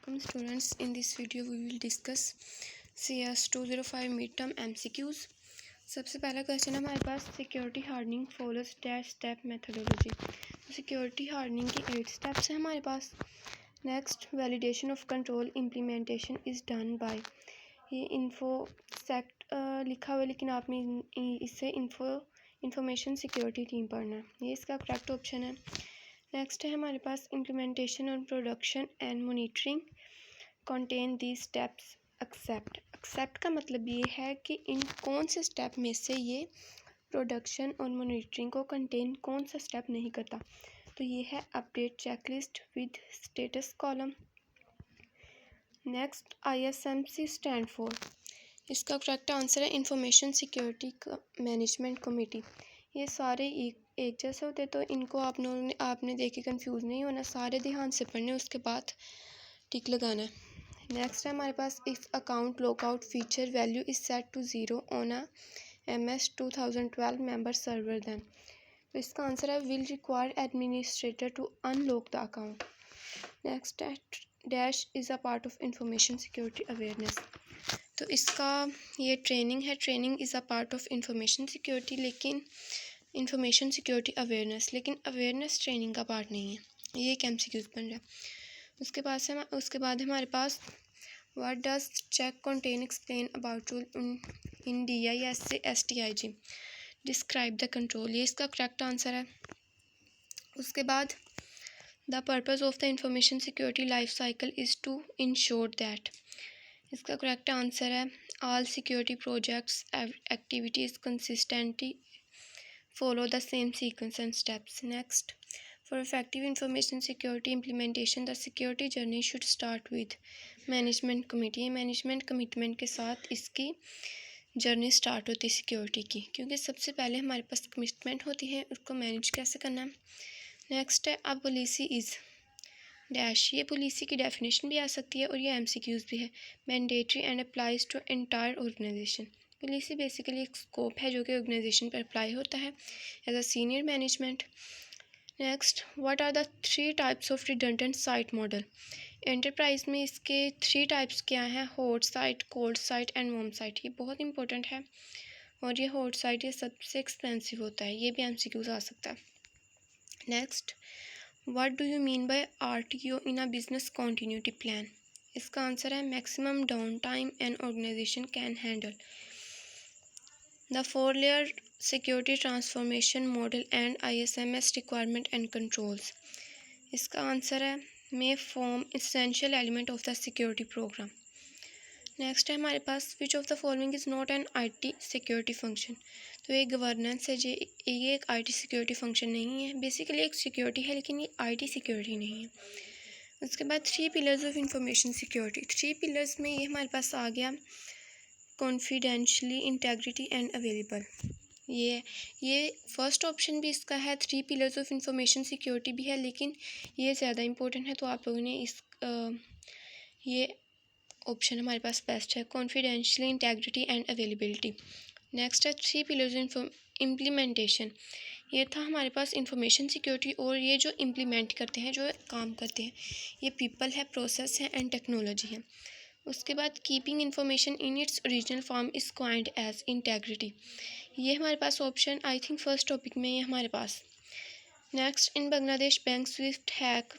Welcome students. In this video we will discuss CS 205 midterm MCQs. सबसे पहला question है हमारे पास security hardening follows dash step methodology. तो सिक्योरिटी हार्डनिंग की 8 स्टेप्स हैं हमारे पास। Next, validation of control implementation is done by, ये इन्फो सेक्ट लिखा हुआ है लेकिन आपने इससे इंफॉर्मेशन सिक्योरिटी टीम पढ़ना है, ये इसका करेक्ट ऑप्शन है। नेक्स्ट है हमारे पास इम्प्लीमेंटेशन और production and monitoring contain the steps except. Except का मतलब ये है कि इन कौन से स्टेप में से ये प्रोडक्शन और मॉनिटरिंग को कंटेन कौन सा स्टेप नहीं करता। तो ये है update checklist with status column. Next, ISMC stand for, इसका करेक्ट आंसर है इंफॉर्मेशन सिक्योरिटी मैनेजमेंट कमेटी। ये सारे एक जैसे होते तो इनको आपने देख के कंफ्यूज नहीं होना, सारे ध्यान से पढ़ने उसके बाद टिक लगाना है। नेक्स्ट है हमारे पास if account lockout feature value is set to 0 on a MS 2012 member server then. तो इसका आंसर है will require administrator to unlock the account. Next है dash is a part of information security awareness. तो इसका ये training है, training is a part of information security लेकिन information security awareness, लेकिन अवेयरनेस ट्रेनिंग का पार्ट नहीं है, ये एक MCQs बन रहा है। उसके बाद हमारे पास what does check content explain about rule in DISA STIG describe the control, ये इसका करेक्ट आंसर है। उसके बाद the purpose of the information security life cycle is to ensure that, इसका करेक्ट आंसर है all security projects activities consistently follow the same sequence and steps. Next, for effective information security implementation, the security journey should start with management committee. Management commitment के साथ इसकी journey start होती है security की, क्योंकि सबसे पहले हमारे पास कमिटमेंट होती है, उसको मैनेज कैसे करना है। नेक्स्ट है अब पॉलिसी इज़ डैश, ये पॉलिसी की डेफिनेशन भी आ सकती है और ये MCQs भी है। Mandatory and applies to entire organisation, policy basically एक स्कोप है जो कि ऑर्गेनाइजेशन पर अप्लाई होता है as a senior management. Next, what are the 3 types of redundant site model. Enterprise में इसके 3 टाइप्स क्या हैं, hot site, cold site and warm site. ये बहुत इंपॉर्टेंट है और ये हॉट साइट ये सबसे एक्सपेंसिव होता है, ये भी MCQs आ सकता है। Next, what do you mean by RTO in a business continuity plan, इसका आंसर है maximum down time an organisation can handle. The 4-layer security transformation model and ISMS requirement and controls, इसका answer है may form essential element of the security program. Next है हमारे पास which of the following is not an IT security function। तो ये governance है, ये एक IT security function नहीं है, बेसिकली एक सिक्योरिटी है लेकिन ये IT security नहीं है। उसके बाद 3 pillars of information security, 3 pillars में ये हमारे पास आ गया कॉन्फिडेंशली, इंटेग्रिटी एंड अवेलेबल। ये फर्स्ट ऑप्शन भी इसका है, 3 पिलर्स ऑफ इंफॉर्मेशन सिक्योरिटी भी है लेकिन ये ज़्यादा इंपॉर्टेंट है, तो आप लोगों ने ये ऑप्शन हमारे पास बेस्ट है, कॉन्फिडेंशली, इंटेग्रिटी एंड अवेलेबिलिटी। नेक्स्ट है 3 पिलर्स इम्प्लीमेंटेशन, ये था हमारे पास इंफॉर्मेशन सिक्योरिटी और ये जो इम्प्लीमेंट करते हैं, जो काम करते हैं, ये पीपल है, प्रोसेस है एंड टेक्नोलॉजी है। उसके बाद keeping information in its original form is coined as integrity, ये हमारे पास option I think first topic में ये हमारे पास। Next, in Bangladesh bank SWIFT hack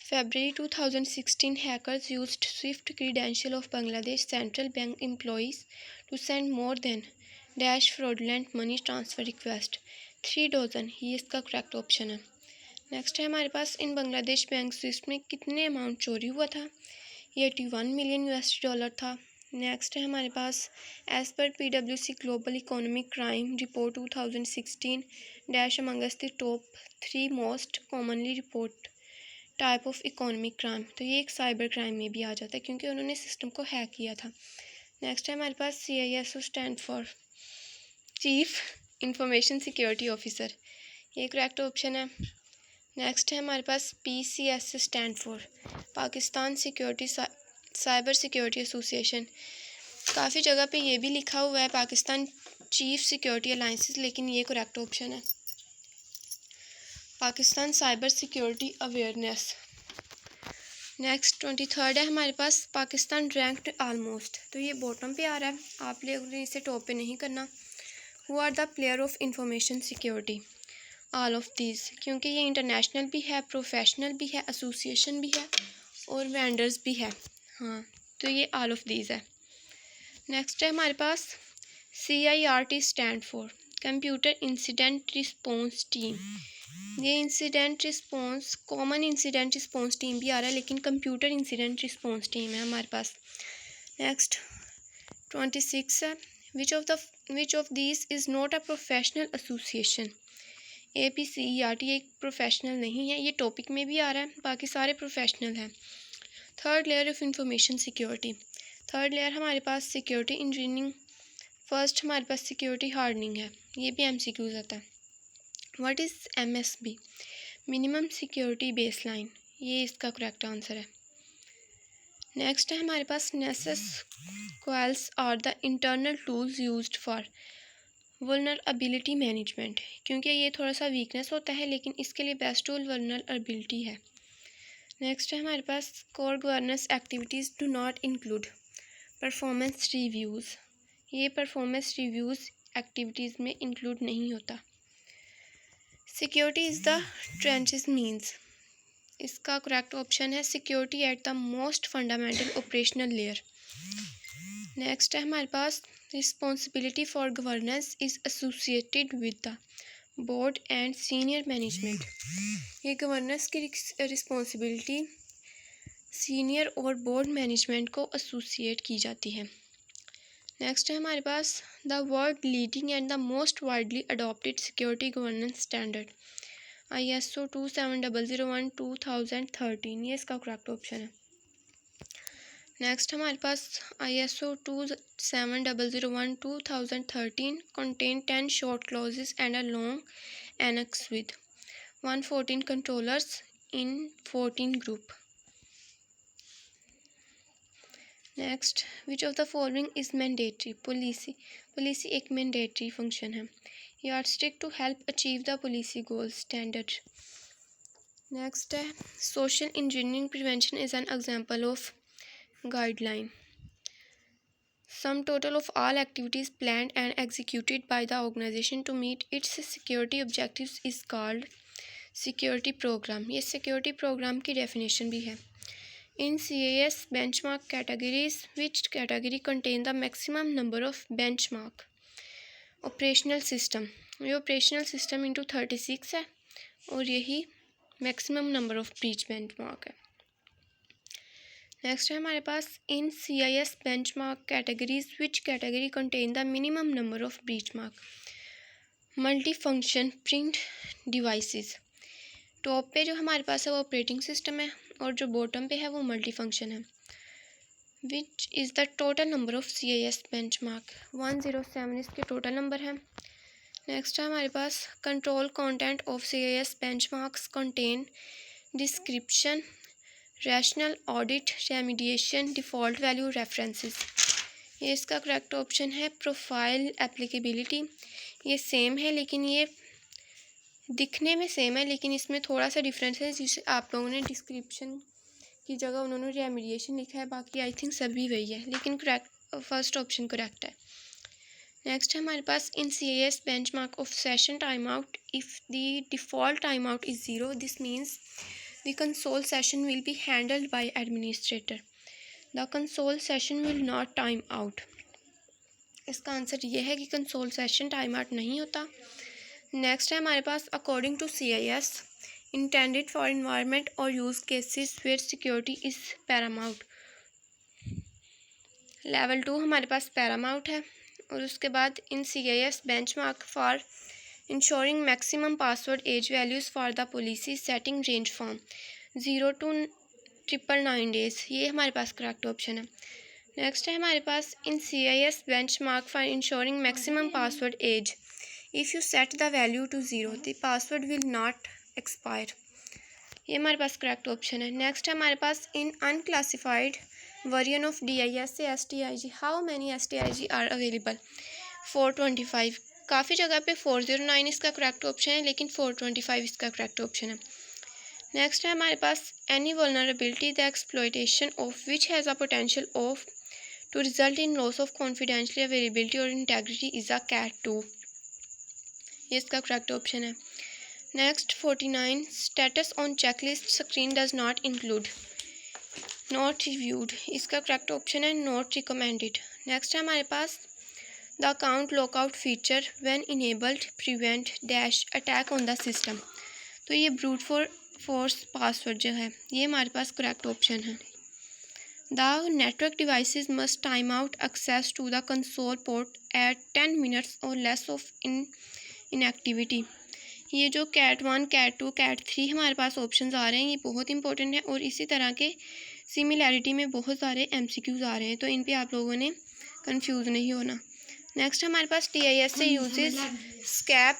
February 2016 hackers used Swift credential of Bangladesh Central Bank employees to send more than dash fraudulent money transfer request 3 dozen, ये इसका correct option है। Next है हमारे पास इन बांग्लादेश बैंक स्विफ्ट में कितने अमाउंट चोरी हुआ था, ये $81 मिलियन था। नेक्स्ट है हमारे पास as per PwC global economic crime report 2016 dash amongst the top 3 most commonly report type of economic crime, तो ये एक साइबर क्राइम में भी आ जाता है क्योंकि उन्होंने सिस्टम को हैक किया था। नेक्स्ट है हमारे पास CISO stand for chief information security officer, ये करेक्ट ऑप्शन है। नेक्स्ट है हमारे पास PCS stand for Pakistan security cyber security association, काफ़ी जगह पे ये भी लिखा हुआ है पाकिस्तान चीफ सिक्योरिटी अलाइंसेस, लेकिन ये करेक्ट ऑप्शन है Pakistan cyber security awareness. Next 23rd है हमारे पास, पाकिस्तान रैंक्ड ऑलमोस्ट, तो ये बॉटम पे आ रहा है, आप लोग ने इसे टॉप पे नहीं करना। Who are the player of information security, all of these, क्योंकि ये इंटरनेशनल भी है, प्रोफेशनल भी है, एसोसिएशन भी है और वेंडर्स भी है। हाँ, तो ये ऑल ऑफ दीज है। नेक्स्ट है हमारे पास CIRT stand for computer incident response team. ये incident response, common incident response team भी आ रहा है, लेकिन कंप्यूटर इंसिडेंट रिस्पॉन्स टीम है हमारे पास। नेक्स्ट 26 है, which of these is not a professional association. APCERT एक प्रोफेशनल नहीं है, ये टॉपिक में भी आ रहा है, बाकी सारे प्रोफेशनल हैं। Third layer of information security, third layer हमारे पास सिक्योरिटी इंजीनियरिंग। फर्स्ट हमारे पास सिक्योरिटी हार्डनिंग है, ये भी MCQs आता है। What is MSB, minimum security baseline, ये इसका करेक्ट आंसर है। नेक्स्ट है हमारे पास Nessus Qualys are the internal tools used for vulnerability management, क्योंकि ये थोड़ा सा वीकनेस होता है, लेकिन इसके लिए बेस्ट टूल वल्नरेबिलिटी है। नेक्स्ट है हमारे पास core governance activities do not include performance reviews, ये परफॉर्मेंस रिव्यूज़ एक्टिविटीज़ में इंक्लूड नहीं होता। Security is the trenches means, इसका करेक्ट ऑप्शन है security at the most fundamental operational layer. Next है हमारे पास responsibility for governance is associated with the board and senior management, ये गवर्नेंस की रिस्पॉन्सिबिलिटी सीनियर और बोर्ड मैनेजमेंट को associate की जाती है। नेक्स्ट है हमारे पास the world leading and the most widely adopted security governance standard ISO 27001 2013, ये इसका करेक्ट ऑप्शन है। नेक्स्ट हमारे पास ISO 27001 2013 contain 10 short clauses and a long annex with 114 controllers in 14 group. Next, which of the following is mandatory, policy एक mandatory function है। Yardstick to help achieve the policy goal standard. Next है social engineering prevention is an example of guideline. Sum total of all activities planned and executed by the organization to meet its security objectives is called security program, ये security program की definition भी है। In CAS benchmark categories, which category contain the maximum number of benchmark? Operational system, ये operational system into 36 है और यही maximum number of breach benchmark है। Next है हमारे पास in CIS benchmark categories, which category contain the minimum number of breach mark? Multi-function print devices, top पे जो हमारे पास है वो ऑपरेटिंग सिस्टम है और जो बॉटम पे है वो मल्टी फंक्शन है। Which is the total number of CIS benchmark, 107 इसके टोटल नंबर है। नेक्स्ट है हमारे पास control content of CIS benchmarks contain description, rationale audit, remediation, default value, references, ये इसका करेक्ट ऑप्शन है। प्रोफाइल एप्लीकेबिलिटी, ये सेम है लेकिन ये दिखने में सेम है लेकिन इसमें थोड़ा सा डिफरेंस है, जिसे आप लोगों ने डिस्क्रिप्शन की जगह उन्होंने रेमिडिएशन लिखा है, बाकी आई थिंक सभी वही है, लेकिन करेक्ट फर्स्ट ऑप्शन करेक्ट है। नेक्स्ट है हमारे पास in CIS benchmark of session time out, if the default time out is 0 this means the console session will be handled by administrator, the console session will not time out. इसका answer ये है कि console session time out नहीं होता। Next है हमारे पास according to CIS intended for environment और use cases where security is paramount, level 2 हमारे पास पैरामाउंट है। और उसके बाद in CIS benchmark for ensuring maximum password age values for the policy setting range from 0 to 999 days, ये हमारे पास करेक्ट ऑप्शन है। नेक्स्ट है हमारे पास in CIS benchmark for ensuring maximum password age, if you set the value to 0 the password will not expire, ये हमारे पास करेक्ट ऑप्शन है। नेक्स्ट है हमारे पास in unclassified version of DISA STIG how many STIG are available, 425, काफ़ी जगह पे 409 इसका करेक्ट ऑप्शन है लेकिन 425 इसका करेक्ट ऑप्शन है। नेक्स्ट है हमारे पास any vulnerability the exploitation of which has a potential of to result in loss of confidentially availability और इंटेग्रिटी इज़ अ कैट 2, ये इसका करेक्ट ऑप्शन है। Next 49 status on checklist screen does not include not reviewed, इसका correct option है not recommended. Next है हमारे पास the account lockout feature when enabled prevent dash attack on the system, तो ये ब्रूट फोर्स पासवर्ड जो है ये हमारे पास करेक्ट ऑप्शन है। The network devices must time out access to the console port at 10 minutes और लेस ऑफ इनएक्टिविटी, ये जो कैट 1 कैट 2 कैट 3 हमारे पास ऑप्शंस आ रहे हैं ये बहुत इंपॉर्टेंट है और इसी तरह के सिमिलैरिटी में बहुत सारे MCQs आ रहे हैं, तो इन पे आप लोगों ने कंफ्यूज नहीं होना। नेक्स्ट हमारे पास TISA uses SCAP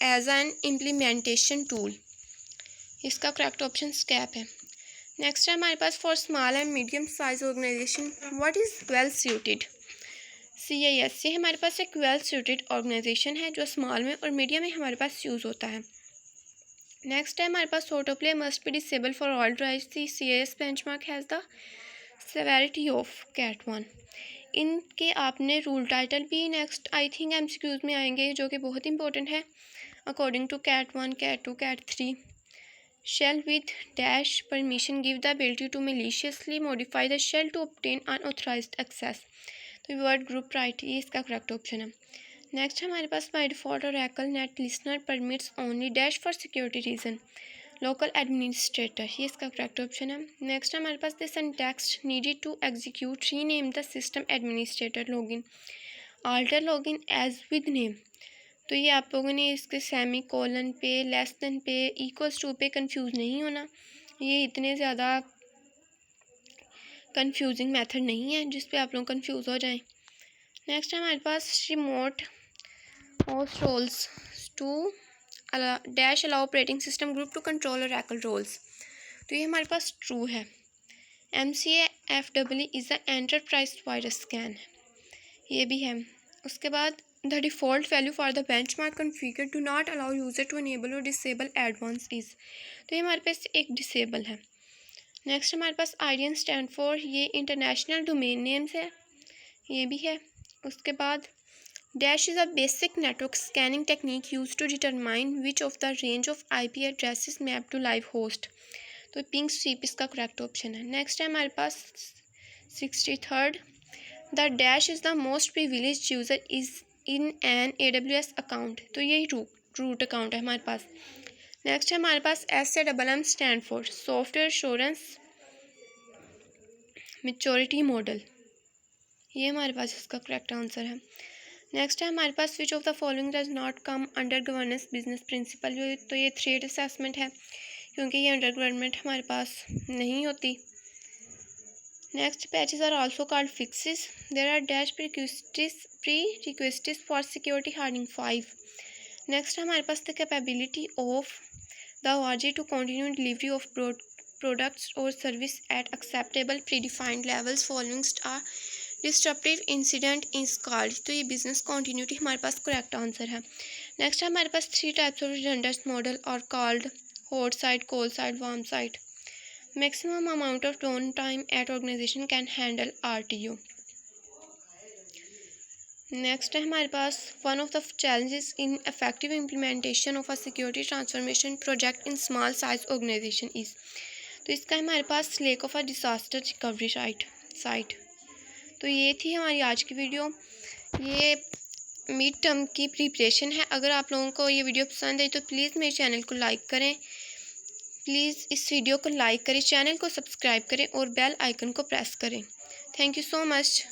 as an implementation tool, इसका करेक्ट ऑप्शन स्कैप है। नेक्स्ट है हमारे पास for small and medium size organisation what is well suited, CISA हमारे पास एक वेल सूटेड ऑर्गेनाइजेशन है जो स्मॉल में और मीडियम में हमारे पास यूज़ होता है। नेक्स्ट है हमारे पास auto play must be disable for all drives, the CIS benchmark has the severity of cat 1, इनके आपने रूल टाइटल भी नेक्स्ट आई थिंक MCQs में आएंगे जो कि बहुत इंपॉर्टेंट है। According to cat 1 cat 2 cat 3 shell with dash permission give the ability to maliciously modify the shell to obtain unauthorised access, तो वर्ड ग्रुप राइट ये इसका करेक्ट ऑप्शन है। नेक्स्ट हमारे पास by default Oracle net listener permits only dash for security reason local administrator, ये इसका correct option है। Next हमारे पास the syntax needed to execute rename the system administrator login alter login as with name, तो ये आप लोगों ने इसके सेमी कोलन पे लेस देन पे इक्वल्स टू पे कंफ्यूज नहीं होना, ये इतने ज़्यादा कंफ्यूजिंग मेथड नहीं है जिस पे आप लोग कंफ्यूज हो जाएं। नेक्स्ट हमारे पास remote host roles to dash allow operating system group to control Oracle roles, तो ये हमारे पास ट्रू है। MCA-FEE is the enterprise virus scan, ये भी है। उसके बाद the default value for the benchmark configure do not allow user to enable और डिसेबल एडवांस इज़, तो ये हमारे पास एक डिसेबल है। नेक्स्ट हमारे पास IDN स्टैंड फॉर ये इंटरनेशनल डोमेन नेम्स है, ये भी है। उसके बाद dash is a basic network scanning technique used to determine which of the range of IP addresses map to live host, तो पिंक स्वीप इसका करेक्ट ऑप्शन है। नेक्स्ट है हमारे पास 63rd the dash is the most privileged user is in an AWS account, तो यही root account है हमारे पास। नेक्स्ट है हमारे पास SAMM stand for software assurance maturity model, ये हमारे पास इसका करेक्ट आंसर है। नेक्स्ट है हमारे पास which of the following does not come under governance business principle, तो ये थ्रेड असेसमेंट है क्योंकि ये अंडर गवर्नमेंट हमारे पास नहीं होती। Next patches are also called fixes, there are dash pre requests for security hardening 5। Next हमारे पास the capability of the ORG to continue delivery of products और service at acceptable predefined levels following a disruptive incident is called, तो ये business continuity हमारे पास correct answer है। Next हमारे पास 3 टाइप्स ऑफ रिडंडेंट मॉडल और called hot site cold site warm site, maximum amount of down time at organisation can handle RTO। Next है हमारे पास one of the challenges in effective implementation of a security transformation project in small size organisation is, तो इसका हमारे पास lack of a disaster recovery site. तो ये थी हमारी आज की वीडियो, ये मिड टर्म की प्रिपरेशन है। अगर आप लोगों को ये वीडियो पसंद आई तो प्लीज़ मेरे चैनल को लाइक करें, प्लीज़ इस वीडियो को लाइक करें, चैनल को सब्सक्राइब करें और बेल आइकन को प्रेस करें। Thank you so much.